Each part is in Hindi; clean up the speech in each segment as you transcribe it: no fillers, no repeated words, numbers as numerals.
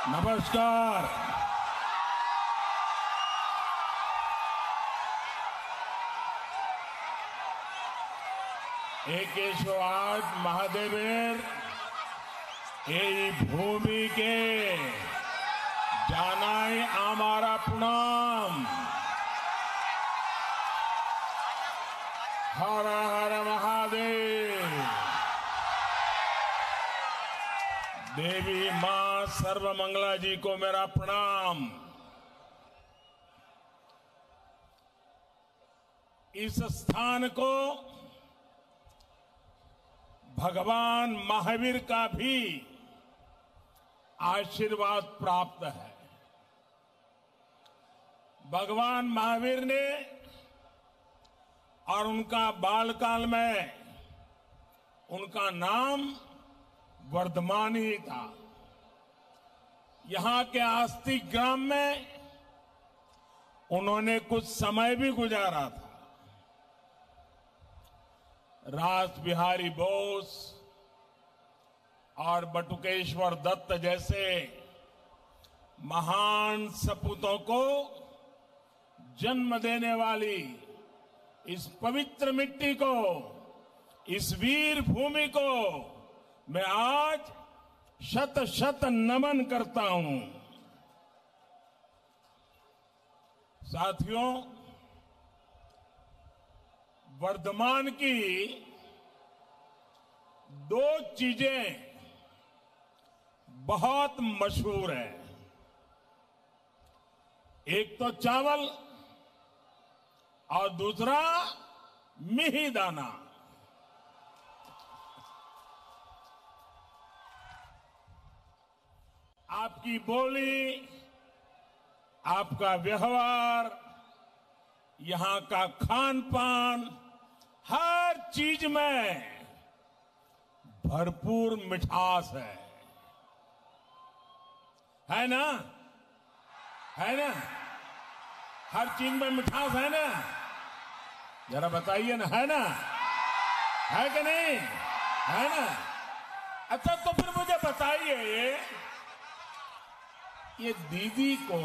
नमस्कार। एकेशवाद महादेवेर এই ভূমিকে জানাই हमारा प्रणाम। हर हर महादेव। देवी मां सर्वमंगला जी को मेरा प्रणाम। इस स्थान को भगवान महावीर का भी आशीर्वाद प्राप्त है। भगवान महावीर ने और उनका बालकाल में उनका नाम वर्धमान ही था। यहां के आस्तिक ग्राम में उन्होंने कुछ समय भी गुजारा था। रास बिहारी बोस और बटुकेश्वर दत्त जैसे महान सपूतों को जन्म देने वाली इस पवित्र मिट्टी को, इस वीर भूमि को मैं आज शत शत नमन करता हूं। साथियों, वर्धमान की दो चीजें बहुत मशहूर है। एक तो चावल और दूसरा मिहिदाना। आपकी बोली, आपका व्यवहार, यहां का खान पान, हर चीज में भरपूर मिठास है ना? है ना? हर चीज में मिठास है ना? जरा बताइए ना, है ना? है कि नहीं? है ना? अच्छा, तो फिर मुझे बताइए, ये दीदी को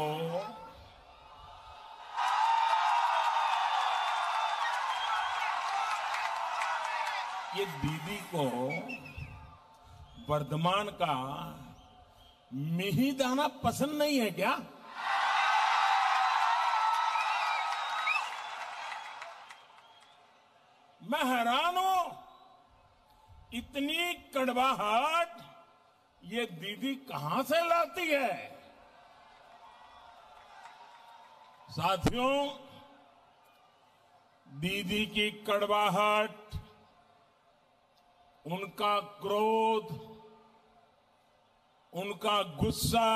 वर्धमान का मिहिदाना पसंद नहीं है क्या? मैं हैरान हूं, इतनी कड़वाहट ये दीदी कहां से लाती है? साथियों, दीदी की कड़वाहट, उनका क्रोध, उनका गुस्सा,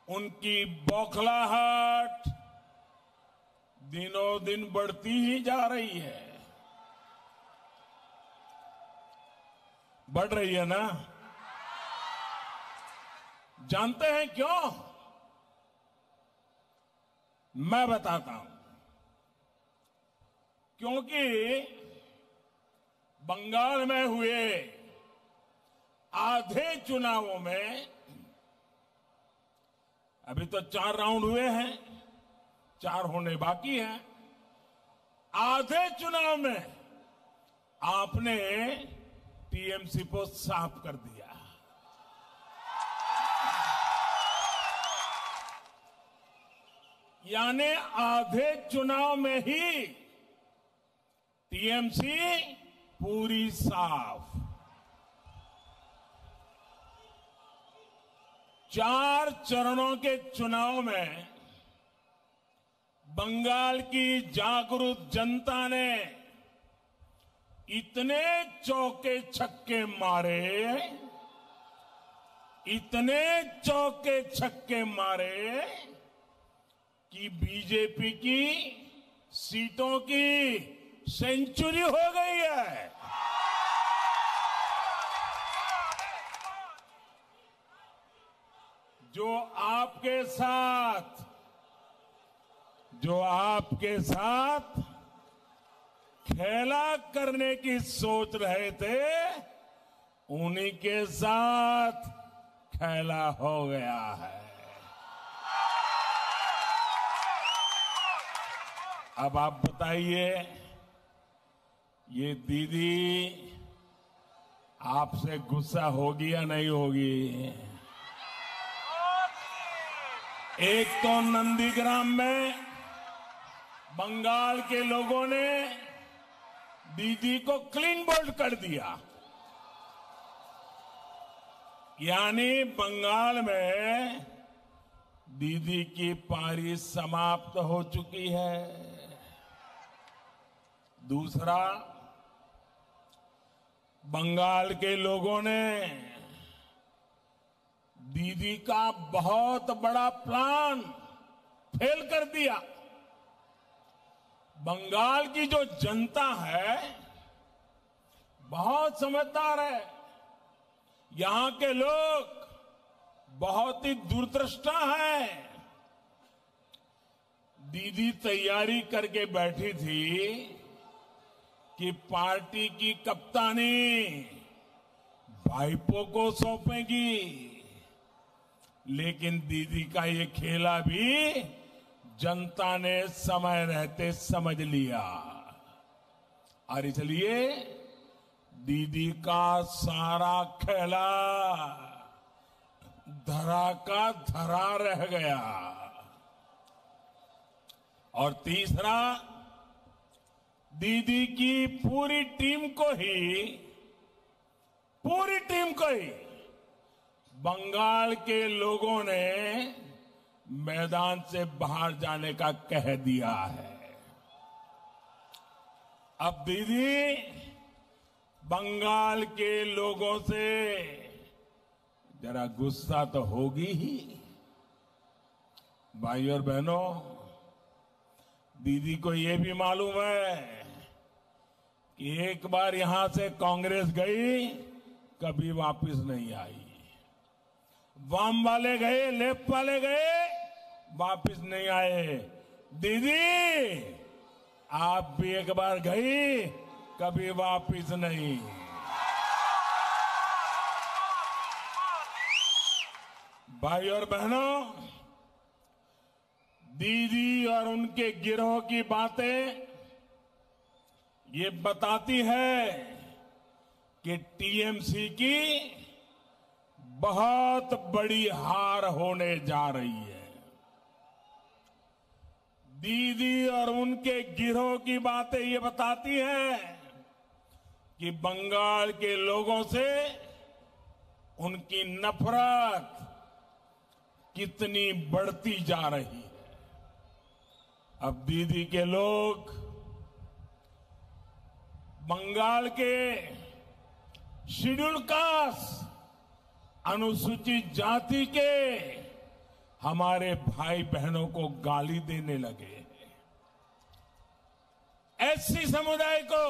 उनकी बौखलाहट दिनों दिन बढ़ती ही जा रही है। बढ़ रही है ना? जानते हैं क्यों? मैं बताता हूं। क्योंकि बंगाल में हुए आधे चुनावों में, अभी तो 4 राउंड हुए हैं, 4 होने बाकी हैं। आधे चुनाव में आपने टीएमसी को साफ कर दिया। यानी आधे चुनाव में ही टीएमसी पूरी साफ। 4 चरणों के चुनाव में बंगाल की जागरूक जनता ने इतने चौके छक्के मारे, इतने चौके छक्के मारे कि बीजेपी की सीटों की सेंचुरी हो गई है। जो आपके साथ खेला करने की सोच रहे थे, उन्हीं के साथ फैला हो गया है। अब आप बताइए, ये दीदी आपसे गुस्सा होगी या नहीं होगी? एक तो नंदीग्राम में बंगाल के लोगों ने दीदी को क्लीन बोल्ड कर दिया, यानी बंगाल में दीदी की पारी समाप्त हो चुकी है। दूसरा, बंगाल के लोगों ने दीदी का बहुत बड़ा प्लान फेल कर दिया। बंगाल की जो जनता है बहुत समझदार है। यहां के लोग बहुत ही दूरदृष्टा है। दीदी तैयारी करके बैठी थी कि पार्टी की कप्तानी भाईपो को सौंपेगी, लेकिन दीदी का ये खेला भी जनता ने समय रहते समझ लिया और इसलिए दीदी का सारा खेला धरा का धरा रह गया। और तीसरा, दीदी की पूरी टीम को ही बंगाल के लोगों ने मैदान से बाहर जाने का कह दिया है। अब दीदी बंगाल के लोगों से जरा गुस्सा तो होगी ही। भाई और बहनों, दीदी को ये भी मालूम है कि एक बार यहां से कांग्रेस गई, कभी वापस नहीं आई। वाम वाले गए, लेफ्ट वाले गए, वापस नहीं आए। दीदी आप भी एक बार गई, कभी वापस नहीं। भाई और बहनों, दीदी और उनके गिरोह की बातें ये बताती है कि टीएमसी की बहुत बड़ी हार होने जा रही है। दीदी और उनके गिरोह की बातें ये बताती है कि बंगाल के लोगों से उनकी नफरत कितनी बढ़ती जा रही है। अब दीदी के लोग बंगाल के शेड्यूल कास्ट, अनुसूचित जाति के हमारे भाई बहनों को गाली देने लगे हैं। एससी समुदाय को,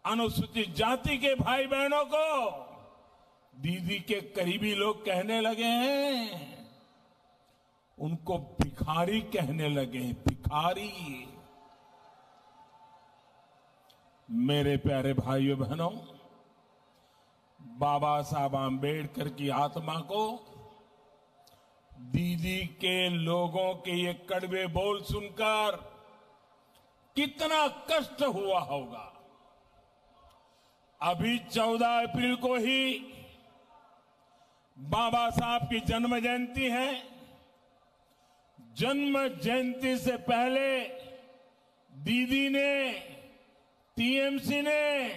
अनुसूचित जाति के भाई बहनों को दीदी के करीबी लोग कहने लगे हैं, उनको भिखारी कहने लगे हैं, भिखारी। मेरे प्यारे भाइयों बहनों, बाबा साहब आंबेडकर की आत्मा को दीदी के लोगों के ये कड़वे बोल सुनकर कितना कष्ट हुआ होगा। अभी 14 अप्रैल को ही बाबा साहब की जन्म जयंती है। जन्म जयंती से पहले दीदी ने, टीएमसी ने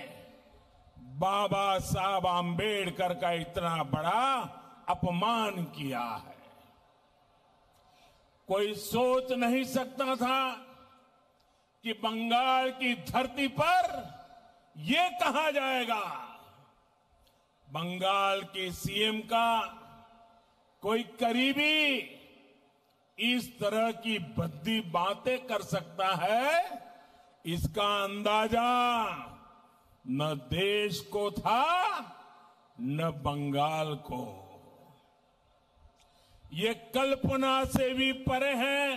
बाबा साहब आंबेडकर का इतना बड़ा अपमान किया है। कोई सोच नहीं सकता था कि बंगाल की धरती पर ये कहा जाएगा, बंगाल के सीएम का कोई करीबी इस तरह की भद्दी बातें कर सकता है। इसका अंदाजा न देश को था न बंगाल को। ये कल्पना से भी परे है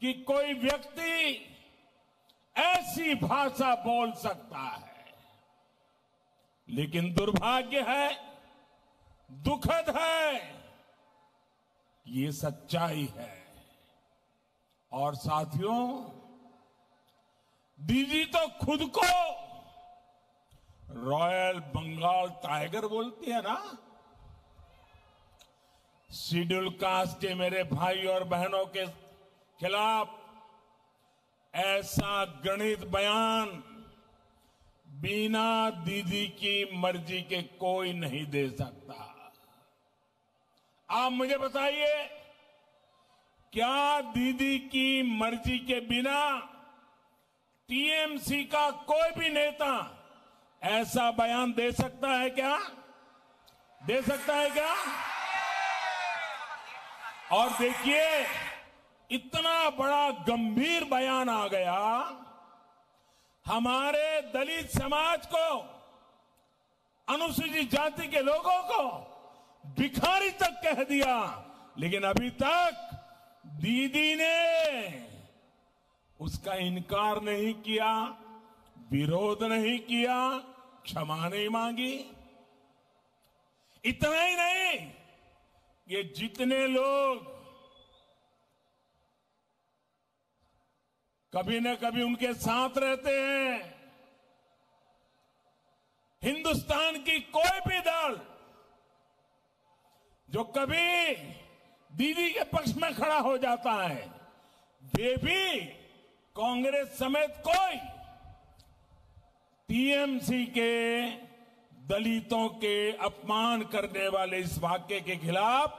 कि कोई व्यक्ति ऐसी भाषा बोल सकता है। लेकिन दुर्भाग्य है, दुखद है, ये सच्चाई है। और साथियों, दीदी तो खुद को रॉयल बंगाल टाइगर बोलती है ना। शेड्यूल कास्ट के मेरे भाई और बहनों के खिलाफ ऐसा घृणित बयान बिना दीदी की मर्जी के कोई नहीं दे सकता। आप मुझे बताइए, क्या दीदी की मर्जी के बिना टीएमसी का कोई भी नेता ऐसा बयान दे सकता है क्या? दे सकता है क्या? और देखिए, इतना बड़ा गंभीर बयान आ गया, हमारे दलित समाज को, अनुसूचित जाति के लोगों को भिखारी तक कह दिया। लेकिन अभी तक दीदी ने उसका इनकार नहीं किया, विरोध नहीं किया, क्षमा नहीं मांगी। इतना ही नहीं, ये जितने लोग कभी न कभी उनके साथ रहते हैं, हिंदुस्तान की कोई भी दल जो कभी दीदी के पक्ष में खड़ा हो जाता है, वे भी कांग्रेस समेत कोई टीएमसी के दलितों के अपमान करने वाले इस वाक्य के खिलाफ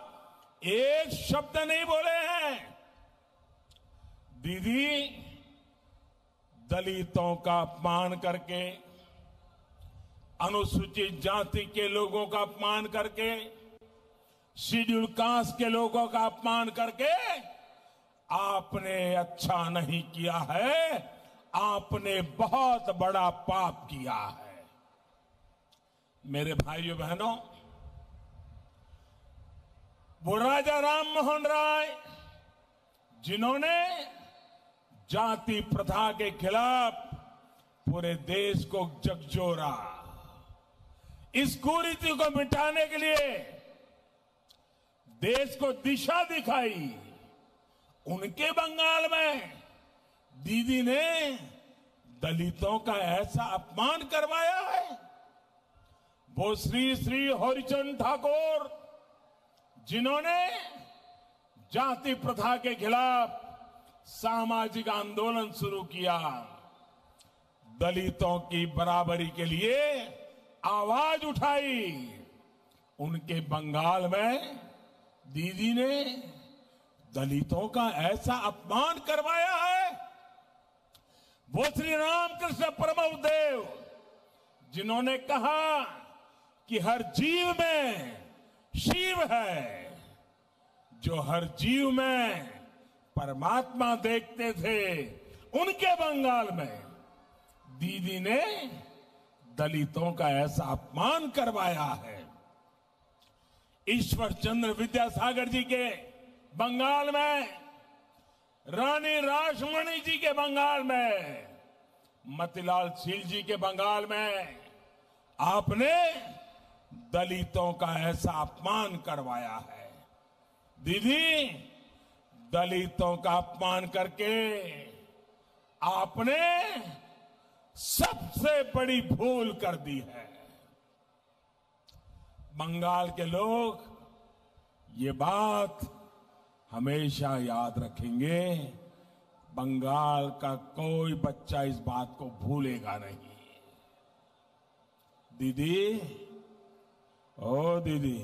एक शब्द नहीं बोले हैं। दीदी दलितों का अपमान करके, अनुसूचित जाति के लोगों का अपमान करके, शेड्यूल कास्ट के लोगों का अपमान करके आपने अच्छा नहीं किया है, आपने बहुत बड़ा पाप किया है। मेरे भाइयों बहनों, वो राजा राम मोहन राय जिन्होंने जाति प्रथा के खिलाफ पूरे देश को झकझोरा, इस कुरीति को मिटाने के लिए देश को दिशा दिखाई, उनके बंगाल में दीदी ने दलितों का ऐसा अपमान करवाया है। वो श्री श्री हरिचंद ठाकुर जिन्होंने जाति प्रथा के खिलाफ सामाजिक आंदोलन शुरू किया, दलितों की बराबरी के लिए आवाज उठाई, उनके बंगाल में दीदी ने दलितों का ऐसा अपमान करवाया है। वो श्री रामकृष्ण परमहंस जिन्होंने कहा कि हर जीव में शिव है, जो हर जीव में परमात्मा देखते थे, उनके बंगाल में दीदी ने दलितों का ऐसा अपमान करवाया है। ईश्वर चंद्र विद्यासागर जी के बंगाल में, रानी रासमणी जी के बंगाल में, मतीलाल शील जी के बंगाल में आपने दलितों का ऐसा अपमान करवाया है। दीदी, दलितों का अपमान करके आपने सबसे बड़ी भूल कर दी है। बंगाल के लोग ये बात हमेशा याद रखेंगे। बंगाल का कोई बच्चा इस बात को भूलेगा नहीं। दीदी, ओ दीदी,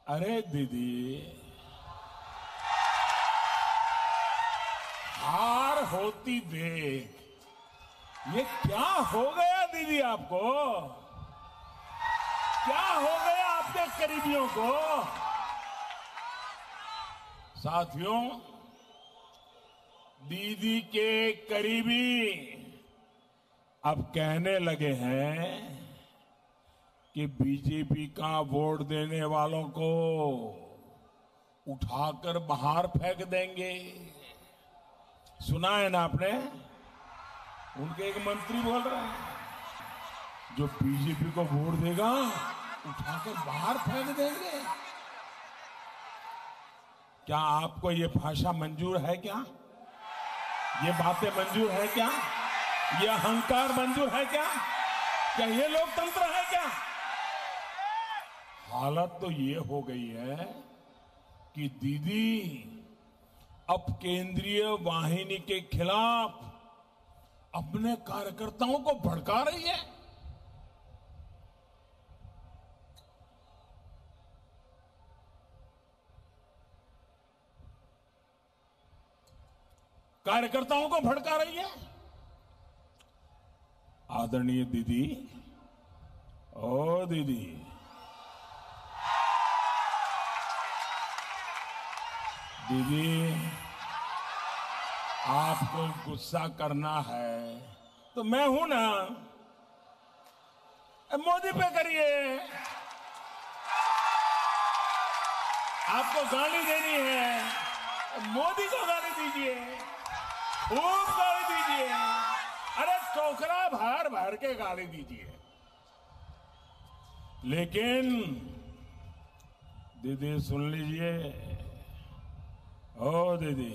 अरे दीदी, हार होती देख, ये क्या हो गया दीदी आपको? क्या हो गया आपके करीबियों को? साथियों, दीदी के करीबी अब कहने लगे हैं कि बीजेपी का वोट देने वालों को उठाकर बाहर फेंक देंगे। सुना है ना आपने? उनके एक मंत्री बोल रहे हैं जो बीजेपी को वोट देगा उठाकर बाहर फेंक देंगे। क्या आपको ये भाषा मंजूर है? क्या ये बातें मंजूर है? क्या ये अहंकार मंजूर है? क्या ये लोकतंत्र है? क्या हालत तो ये हो गई है कि दीदी अब केंद्रीय वाहिनी के खिलाफ अपने कार्यकर्ताओं को भड़का रही है। कार्यकर्ताओं को भड़का रही है। आदरणीय दीदी, ओ दीदी, दीदी आपको गुस्सा करना है तो मैं हूं ना, मोदी पे करिए। आपको गाली देनी है, मोदी को गाली दीजिए, खूब गाली दीजिए। अरे टोकरा भर भर के गाली दीजिए। लेकिन दीदी सुन लीजिए, ओ दीदी,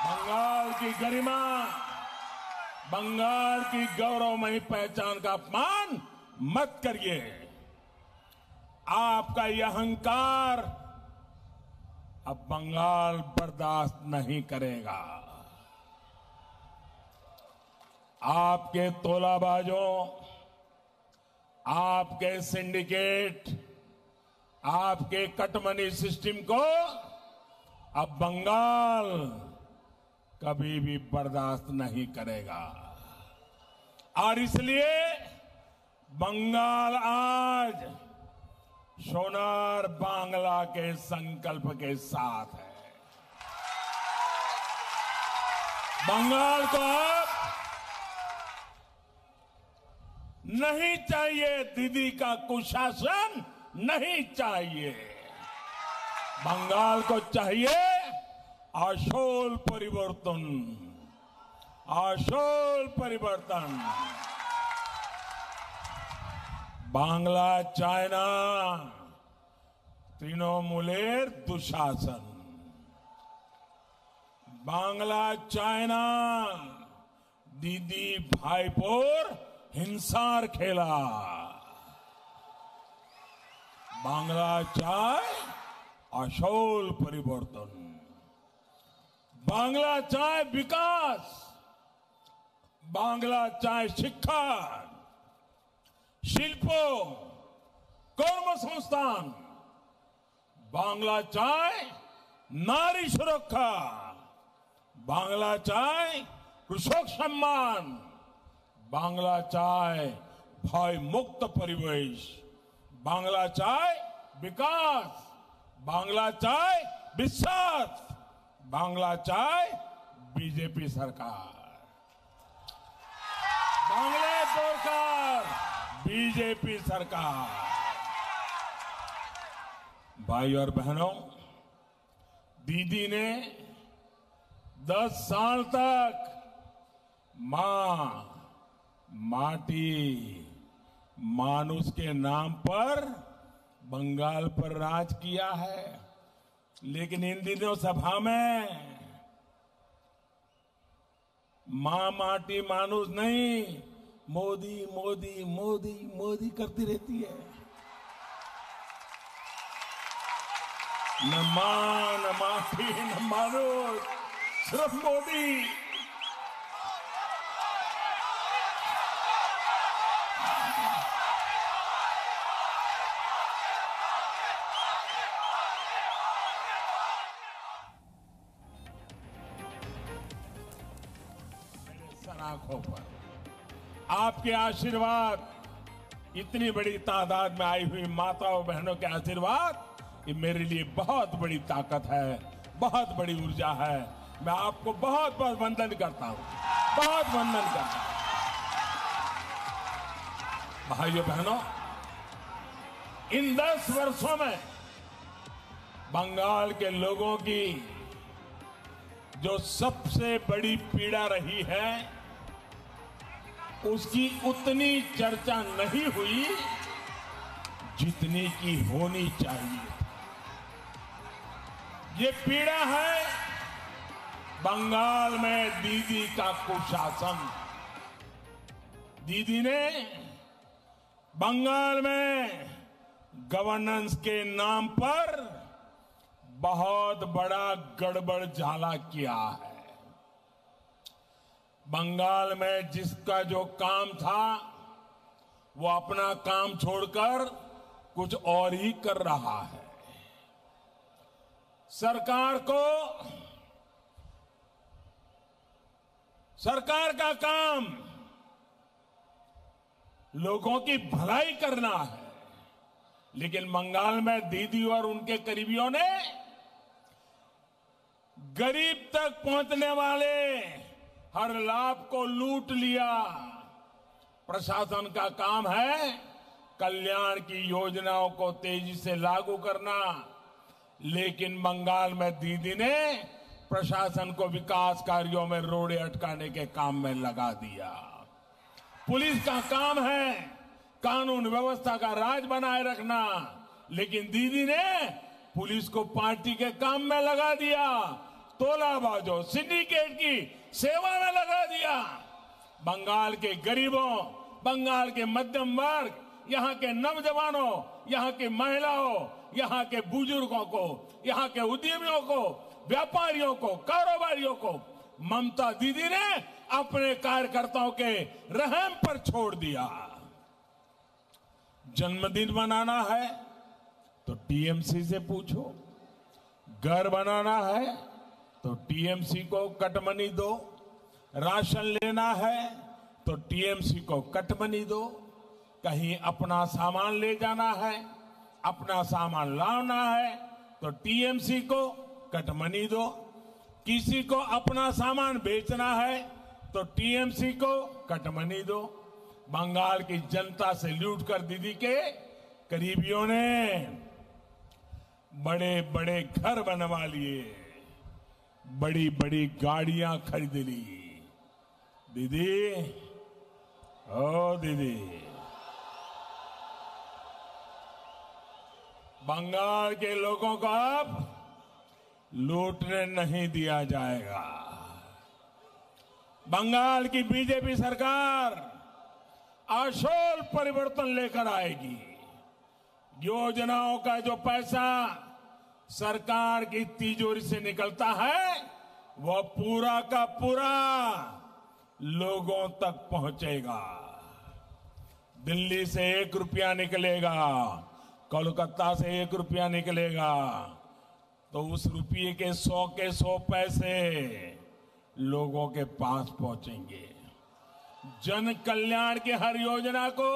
बंगाल की गरिमा, बंगाल की गौरवमयी पहचान का अपमान मत करिए। आपका यह अहंकार अब बंगाल बर्दाश्त नहीं करेगा। आपके तोलाबाजों, आपके सिंडिकेट, आपके कटमनी सिस्टम को अब बंगाल कभी भी बर्दाश्त नहीं करेगा। और इसलिए बंगाल आज सोनार बांग्ला के संकल्प के साथ है। बंगाल को अब नहीं चाहिए दीदी का कुशासन, नहीं चाहिए। बंगाल को चाहिए आशोल परिवर्तन, आशोल परिवर्तन। बांग्ला चाइना तृणमूलेर दुशासन, बांग्ला चाइना दीदी भाईपोर हिंसार खेला। बांग्ला चाय आशोल परिवर्तन, बांग्ला चाय विकास, बांग्ला चाय शिक्षा, शिल्पो, कर्म संस्थान, बांग्ला चाय नारी सुरक्षा, बांग्ला चाय कृषक सम्मान, बांग्ला चाय भय मुक्त परिवेश, बांग्ला चाय विकास, बांग्ला चाय विश्वास, बांग्ला चाय बीजेपी सरकार, बांग्ला सरकार बीजेपी सरकार। भाई और बहनों, दीदी ने 10 साल तक मां, माटी, मानुष के नाम पर बंगाल पर राज किया है। लेकिन इन दिनों सभा में मां, माटी, मानुष नहीं, मोदी मोदी मोदी मोदी करती रहती है। न मां, न माटी, न मानुष, सिर्फ मोदी। आंखों पर आपके आशीर्वाद, इतनी बड़ी तादाद में आई हुई माताओं बहनों के आशीर्वाद, ये मेरे लिए बहुत बड़ी ताकत है, बहुत बड़ी ऊर्जा है। मैं आपको बहुत बहुत वंदन करता हूं, बहुत वंदन करता हूं। भाइयों बहनों, इन 10 वर्षों में बंगाल के लोगों की जो सबसे बड़ी पीड़ा रही है उसकी उतनी चर्चा नहीं हुई जितनी की होनी चाहिए। ये पीड़ा है बंगाल में दीदी का कुशासन। दीदी ने बंगाल में गवर्नेंस के नाम पर बहुत बड़ा गड़बड़ झाला किया है। बंगाल में जिसका जो काम था वो अपना काम छोड़कर कुछ और ही कर रहा है। सरकार का काम लोगों की भलाई करना है, लेकिन बंगाल में दीदी और उनके करीबियों ने गरीब तक पहुंचने वाले हर लाभ को लूट लिया। प्रशासन का काम है कल्याण की योजनाओं को तेजी से लागू करना, लेकिन बंगाल में दीदी ने प्रशासन को विकास कार्यों में रोड़े अटकाने के काम में लगा दिया। पुलिस का काम है कानून व्यवस्था का राज बनाए रखना, लेकिन दीदी ने पुलिस को पार्टी के काम में लगा दिया, तोलाबाजों सिंडिकेट की सेवा में लगा दिया। बंगाल के गरीबों, बंगाल के मध्यम वर्ग, यहाँ के नौजवानों, यहाँ की महिलाओं, यहाँ के बुजुर्गों को, यहाँ के उद्यमियों को, व्यापारियों को, कारोबारियों को ममता दीदी ने अपने कार्यकर्ताओं के रहम पर छोड़ दिया। जन्मदिन मनाना है तो टीएमसी से पूछो, घर बनाना है तो टीएमसी को कटमनी दो, राशन लेना है तो टीएमसी को कटमनी दो, कहीं अपना सामान ले जाना है, अपना सामान लाना है तो टीएमसी को कटमनी दो, किसी को अपना सामान बेचना है तो टीएमसी को कटमनी दो। बंगाल की जनता से लूटकर दीदी के करीबियों ने बड़े बड़े घर बनवा लिए, बड़ी बड़ी गाड़ियां खरीद ली। दीदी, ओ दीदी, बंगाल के लोगों को अब लूटने नहीं दिया जाएगा। बंगाल की बीजेपी सरकार आशोल परिवर्तन लेकर आएगी। योजनाओं का जो पैसा सरकार की तिजोरी से निकलता है वो पूरा का पूरा लोगों तक पहुंचेगा। दिल्ली से 1 रुपया निकलेगा, कोलकाता से 1 रुपया निकलेगा तो उस रुपये के 100 पैसे लोगों के पास पहुंचेंगे। जन कल्याण की हर योजना को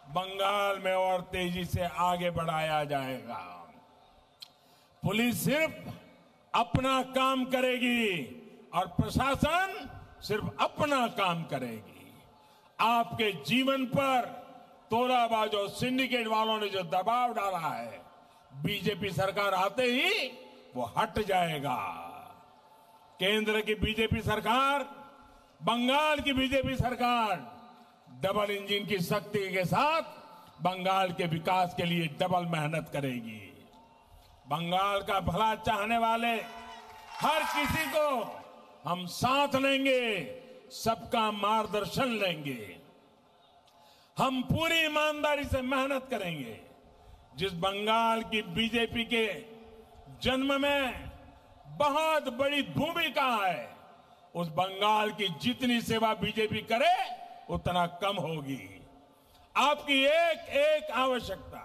बंगाल में और तेजी से आगे बढ़ाया जाएगा। पुलिस सिर्फ अपना काम करेगी और प्रशासन सिर्फ अपना काम करेगी। आपके जीवन पर तोलाबाजों, सिंडिकेट वालों ने जो दबाव डाला है, बीजेपी सरकार आते ही वो हट जाएगा। केंद्र की बीजेपी सरकार, बंगाल की बीजेपी सरकार डबल इंजन की शक्ति के साथ बंगाल के विकास के लिए डबल मेहनत करेगी। बंगाल का भला चाहने वाले हर किसी को हम साथ लेंगे, सबका मार्गदर्शन लेंगे। हम पूरी ईमानदारी से मेहनत करेंगे। जिस बंगाल की बीजेपी के जन्म में बहुत बड़ी भूमिका है, उस बंगाल की जितनी सेवा बीजेपी करे उतना कम होगी। आपकी एक एक आवश्यकता,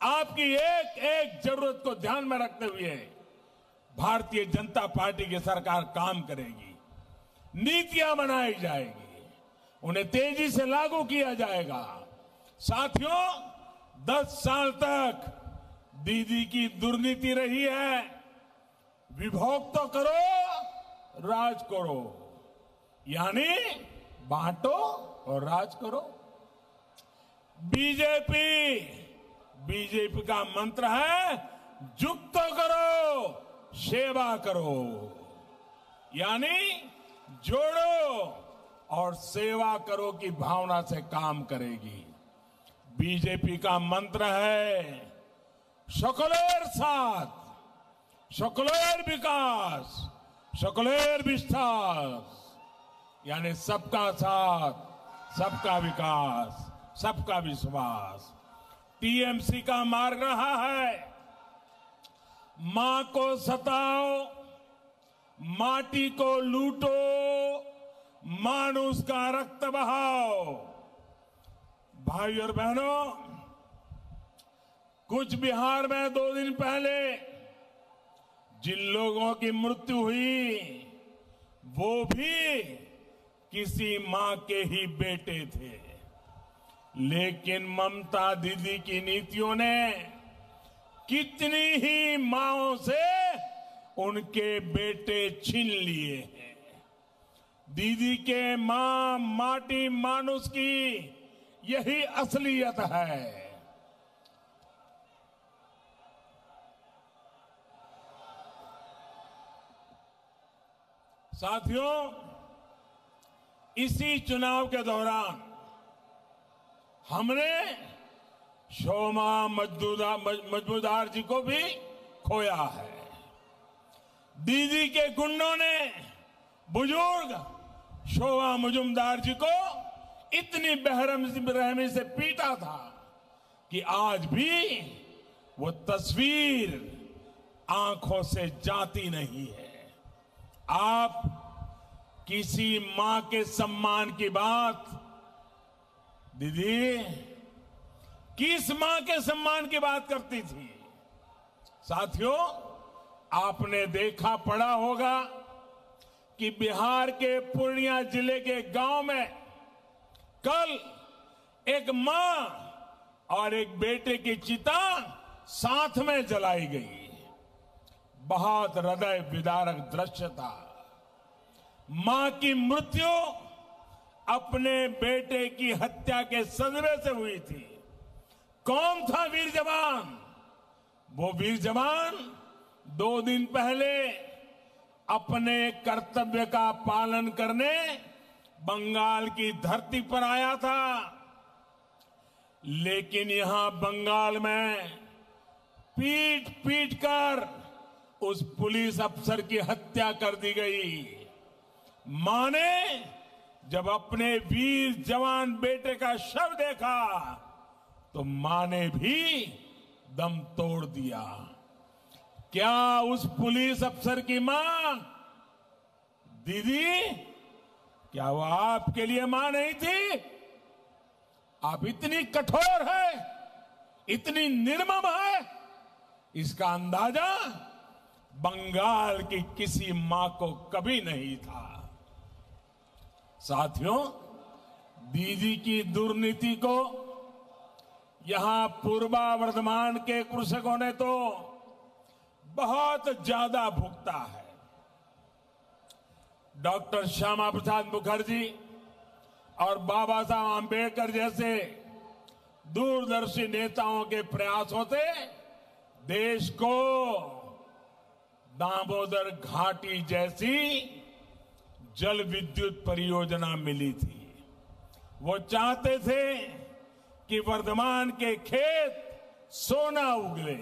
आपकी एक एक जरूरत को ध्यान में रखते हुए भारतीय जनता पार्टी की सरकार काम करेगी। नीतियां बनाई जाएगी, उन्हें तेजी से लागू किया जाएगा। साथियों, 10 साल तक दीदी की दुर्नीति रही है, विभोग तो करो, राज करो, यानी बांटो और राज करो। बीजेपी का मंत्र है जुग तो करो सेवा करो, यानी जोड़ो और सेवा करो की भावना से काम करेगी। बीजेपी का मंत्र है सकलेर साथ, सकलेर विकास, सकलेर विश्वास, यानी सबका साथ, सबका विकास, सबका विश्वास। टीएमसी का मार्ग रहा है मां को सताओ, माटी को लूटो, मानुष का रक्त बहाओ। भाई और बहनों, कुछ बिहार में 2 दिन पहले जिन लोगों की मृत्यु हुई वो भी किसी मां के ही बेटे थे, लेकिन ममता दीदी की नीतियों ने कितनी ही मांओं से उनके बेटे छीन लिए हैं। दीदी के मां माटी मानुष की यही असलियत है। साथियों, इसी चुनाव के दौरान हमने शोमा मजमूदार जी को भी खोया है। दीदी के गुंडों ने बुजुर्ग शोमा मजूमदार जी को इतनी बेरहमी से पीटा था कि आज भी वो तस्वीर आंखों से जाती नहीं है। आप किसी मां के सम्मान की बात, दीदी किस मां के सम्मान की बात करती थी? साथियों, आपने देखा पढ़ा होगा कि बिहार के पूर्णिया जिले के गांव में कल एक मां और एक बेटे की चिता साथ में जलाई गई। बहुत हृदय विदारक दृश्य था। मां की मृत्यु अपने बेटे की हत्या के सदमे से हुई थी। कौन था वीर जवान? वो वीर जवान 2 दिन पहले अपने कर्तव्य का पालन करने बंगाल की धरती पर आया था, लेकिन यहां बंगाल में पीट पीट कर उस पुलिस अफसर की हत्या कर दी गई। मां ने जब अपने वीर जवान बेटे का शव देखा तो मां ने भी दम तोड़ दिया। क्या उस पुलिस अफसर की मां, दीदी, क्या वो आपके लिए मां नहीं थी? आप इतनी कठोर है, इतनी निर्मम है, इसका अंदाजा बंगाल की किसी मां को कभी नहीं था। साथियों, दीदी की दुर्नीति को यहां पूर्वा वर्धमान के कृषकों ने तो बहुत ज्यादा भुगता है। डॉक्टर श्यामा प्रसाद मुखर्जी और बाबा साहब आंबेडकर जैसे दूरदर्शी नेताओं के प्रयासों से देश को दामोदर घाटी जैसी जल विद्युत परियोजना मिली थी। वो चाहते थे कि वर्धमान के खेत सोना उगले,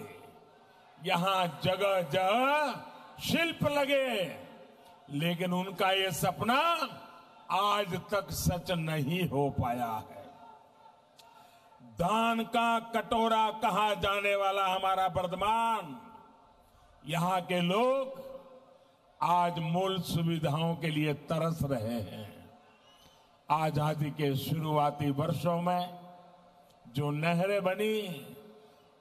यहां जगह जगह शिल्प लगे, लेकिन उनका ये सपना आज तक सच नहीं हो पाया है। दान का कटोरा कहा जाने वाला हमारा वर्धमान, यहां के लोग आज मूल सुविधाओं के लिए तरस रहे हैं। आजादी के शुरुआती वर्षों में जो नहरें बनी,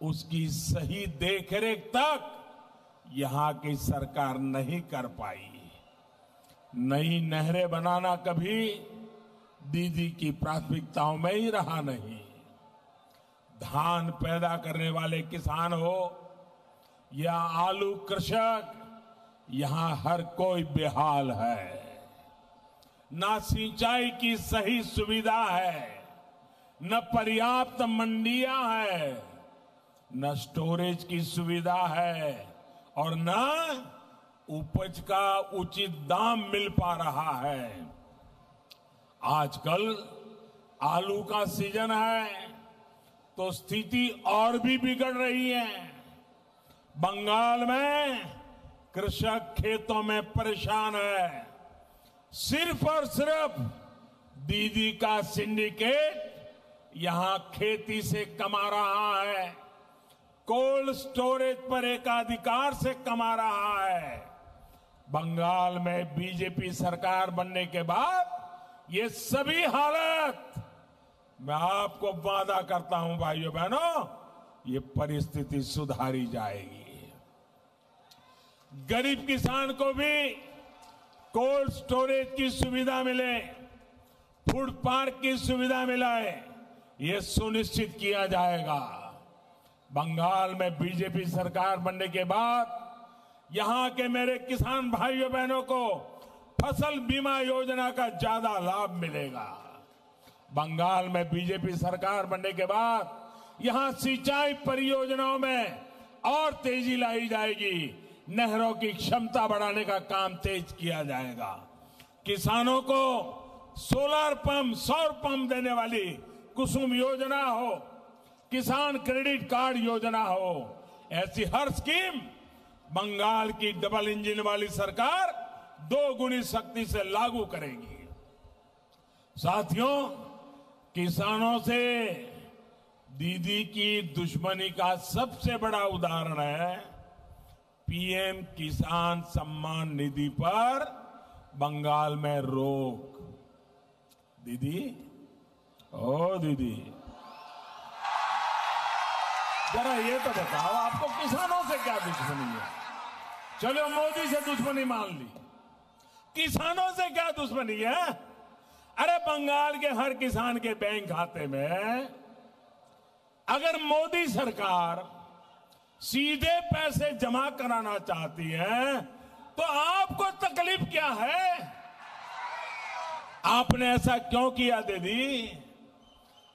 उसकी सही देखरेख तक यहां की सरकार नहीं कर पाई। नई नहरें बनाना कभी दीदी की प्राथमिकताओं में ही रहा नहीं। धान पैदा करने वाले किसान हो या आलू कृषक, यहां हर कोई बेहाल है। ना सिंचाई की सही सुविधा है, न पर्याप्त मंडियां है, न स्टोरेज की सुविधा है और न उपज का उचित दाम मिल पा रहा है। आजकल आलू का सीजन है तो स्थिति और भी बिगड़ रही है। बंगाल में कृषक खेतों में परेशान है। सिर्फ और सिर्फ दीदी का सिंडिकेट यहां खेती से कमा रहा है, कोल्ड स्टोरेज पर एकाधिकार से कमा रहा है। बंगाल में बीजेपी सरकार बनने के बाद ये सभी हालत, मैं आपको वादा करता हूं भाइयों बहनों, ये परिस्थिति सुधारी जाएगी। गरीब किसान को भी कोल्ड स्टोरेज की सुविधा मिले, फूड पार्क की सुविधा मिले, ये सुनिश्चित किया जाएगा। बंगाल में बीजेपी सरकार बनने के बाद यहां के मेरे किसान भाइयों बहनों को फसल बीमा योजना का ज्यादा लाभ मिलेगा। बंगाल में बीजेपी सरकार बनने के बाद यहां सिंचाई परियोजनाओं में और तेजी लाई जाएगी। नहरों की क्षमता बढ़ाने का काम तेज किया जाएगा। किसानों को सोलर पंप, सौर पंप देने वाली कुसुम योजना हो, किसान क्रेडिट कार्ड योजना हो, ऐसी हर स्कीम बंगाल की डबल इंजन वाली सरकार 2 गुनी शक्ति से लागू करेगी। साथियों, किसानों से दीदी की दुश्मनी का सबसे बड़ा उदाहरण है पीएम किसान सम्मान निधि पर बंगाल में रोक। दीदी, ओ दीदी, जरा ये तो बताओ, आपको किसानों से क्या दुश्मनी है? चलो मोदी से दुश्मनी मान ली, किसानों से क्या दुश्मनी है? अरे बंगाल के हर किसान के बैंक खाते में अगर मोदी सरकार सीधे पैसे जमा कराना चाहती है तो आपको तकलीफ क्या है? आपने ऐसा क्यों किया दीदी?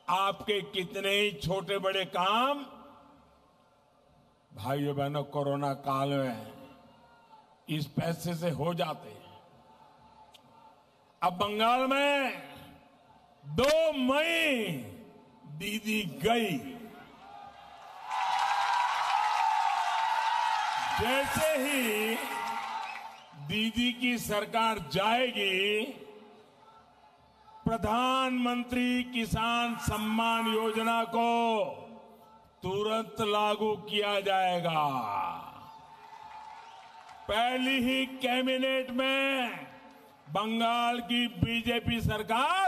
आपके कितने ही छोटे बड़े काम भाइयों बहनों कोरोना काल में इस पैसे से हो जाते हैं। अब बंगाल में 2 मई दीदी गई, जैसे ही दीदी की सरकार जाएगी, प्रधानमंत्री किसान सम्मान योजना को तुरंत लागू किया जाएगा। पहली ही कैबिनेट में बंगाल की बीजेपी सरकार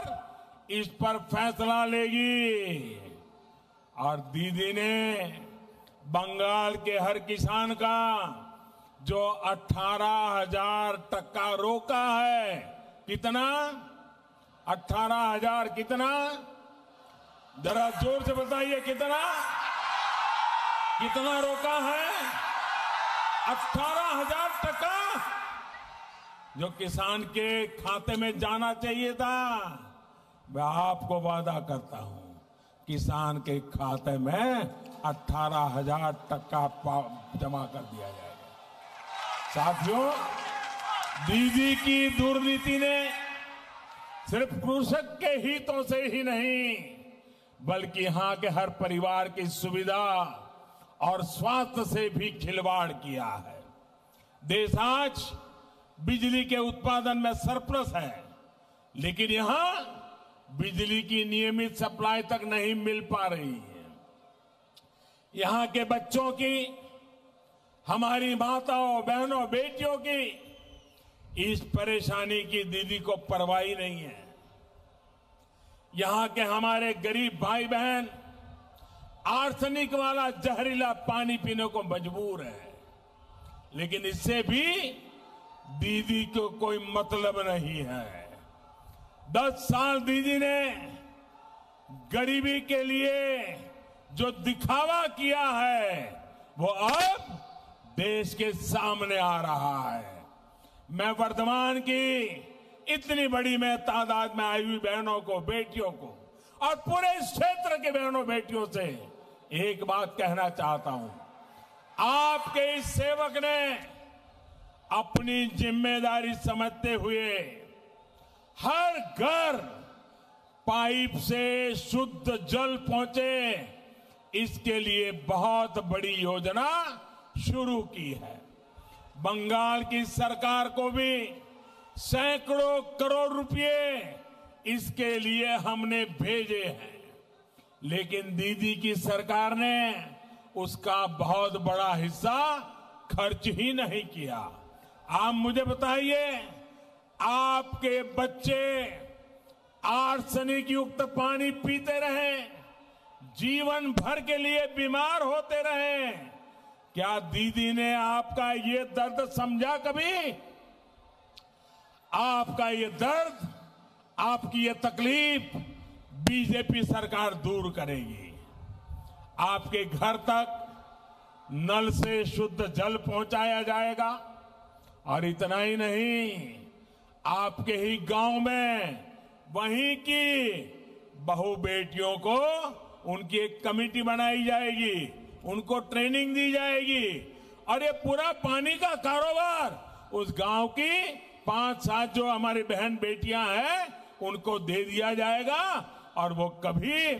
इस पर फैसला लेगी और दीदी ने बंगाल के हर किसान का जो 18,000 टका रोका है, कितना? 18,000 कितना? जरा जोर से बताइए, कितना कितना रोका है? 18,000 टका जो किसान के खाते में जाना चाहिए था। मैं आपको वादा करता हूं, किसान के खाते में 18,000 टका जमा कर दिया जाएगा। साथियों, दीदी की दुर्नीति ने सिर्फ कृषक के हितों से ही नहीं बल्कि यहां के हर परिवार की सुविधा और स्वास्थ्य से भी खिलवाड़ किया है। देश आज बिजली के उत्पादन में सरप्लस है, लेकिन यहां बिजली की नियमित सप्लाई तक नहीं मिल पा रही है। यहां के बच्चों की, हमारी माताओं, बहनों, बेटियों की इस परेशानी की दीदी को परवाह नहीं है। यहां के हमारे गरीब भाई बहन आर्सेनिक वाला जहरीला पानी पीने को मजबूर है, लेकिन इससे भी दीदी को कोई मतलब नहीं है। 10 साल दीदी ने गरीबी के लिए जो दिखावा किया है वो अब देश के सामने आ रहा है। मैं वर्धमान की इतनी बड़ी में तादाद में आई हुई बहनों को, बेटियों को और पूरे इस क्षेत्र के बहनों बेटियों से एक बात कहना चाहता हूं। आपके इस सेवक ने अपनी जिम्मेदारी समझते हुए हर घर पाइप से शुद्ध जल पहुंचे, इसके लिए बहुत बड़ी योजना शुरू की है। बंगाल की सरकार को भी सैकड़ों करोड़ रुपए इसके लिए हमने भेजे हैं, लेकिन दीदी की सरकार ने उसका बहुत बड़ा हिस्सा खर्च ही नहीं किया। आप मुझे बताइए, आपके बच्चे आर्सेनिक युक्त पानी पीते रहे, जीवन भर के लिए बीमार होते रहे, क्या दीदी ने आपका ये दर्द समझा कभी? आपका ये दर्द, आपकी ये तकलीफ बीजेपी सरकार दूर करेगी। आपके घर तक नल से शुद्ध जल पहुंचाया जाएगा, और इतना ही नहीं, आपके ही गांव में वहीं की बहू बेटियों को उनकी एक कमेटी बनाई जाएगी, उनको ट्रेनिंग दी जाएगी, और ये पूरा पानी का कारोबार उस गांव की 5-7 जो हमारी बहन बेटियां हैं उनको दे दिया जाएगा, और वो कभी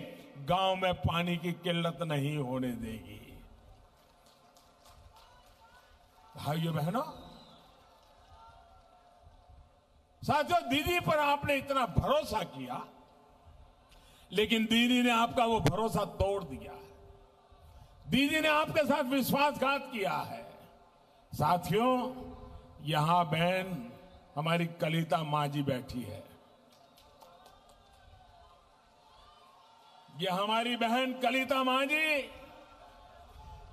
गांव में पानी की किल्लत नहीं होने देगी। भाइयों बहनों, साथियों, दीदी पर आपने इतना भरोसा किया, लेकिन दीदी ने आपका वो भरोसा तोड़ दिया। दीदी ने आपके साथ विश्वासघात किया है। साथियों, यहां बहन हमारी कलिता मां जी बैठी है। ये हमारी बहन कलिता मां जी,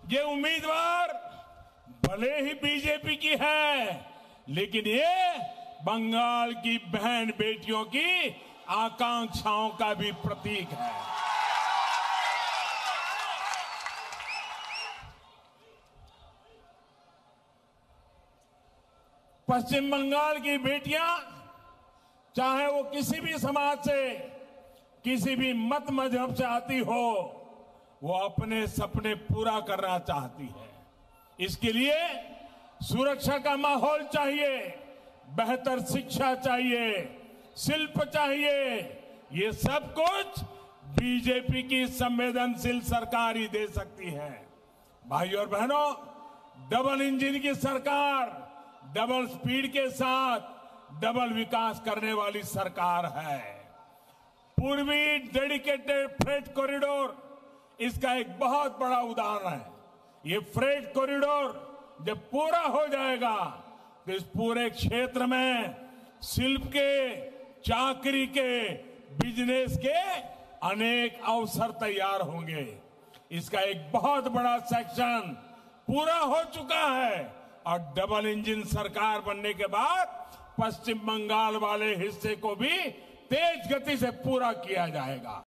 ये उम्मीदवार भले ही बीजेपी की है, लेकिन ये बंगाल की बहन बेटियों की आकांक्षाओं का भी प्रतीक है। पश्चिम बंगाल की बेटियां, चाहे वो किसी भी समाज से, किसी भी मत मजहब से आती हो, वो अपने सपने पूरा करना चाहती है। इसके लिए सुरक्षा का माहौल चाहिए, बेहतर शिक्षा चाहिए, शिल्प चाहिए। ये सब कुछ बीजेपी की संवेदनशील सरकार ही दे सकती है। भाइयों और बहनों, डबल इंजन की सरकार, डबल स्पीड के साथ डबल विकास करने वाली सरकार है। पूर्वी डेडिकेटेड फ्रेट कॉरिडोर इसका एक बहुत बड़ा उदाहरण है। ये फ्रेट कॉरिडोर जब पूरा हो जाएगा तो इस पूरे क्षेत्र में शिल्प के, चाकरी के, बिजनेस के अनेक अवसर तैयार होंगे। इसका एक बहुत बड़ा सेक्शन पूरा हो चुका है, और डबल इंजन सरकार बनने के बाद पश्चिम बंगाल वाले हिस्से को भी तेज गति से पूरा किया जाएगा।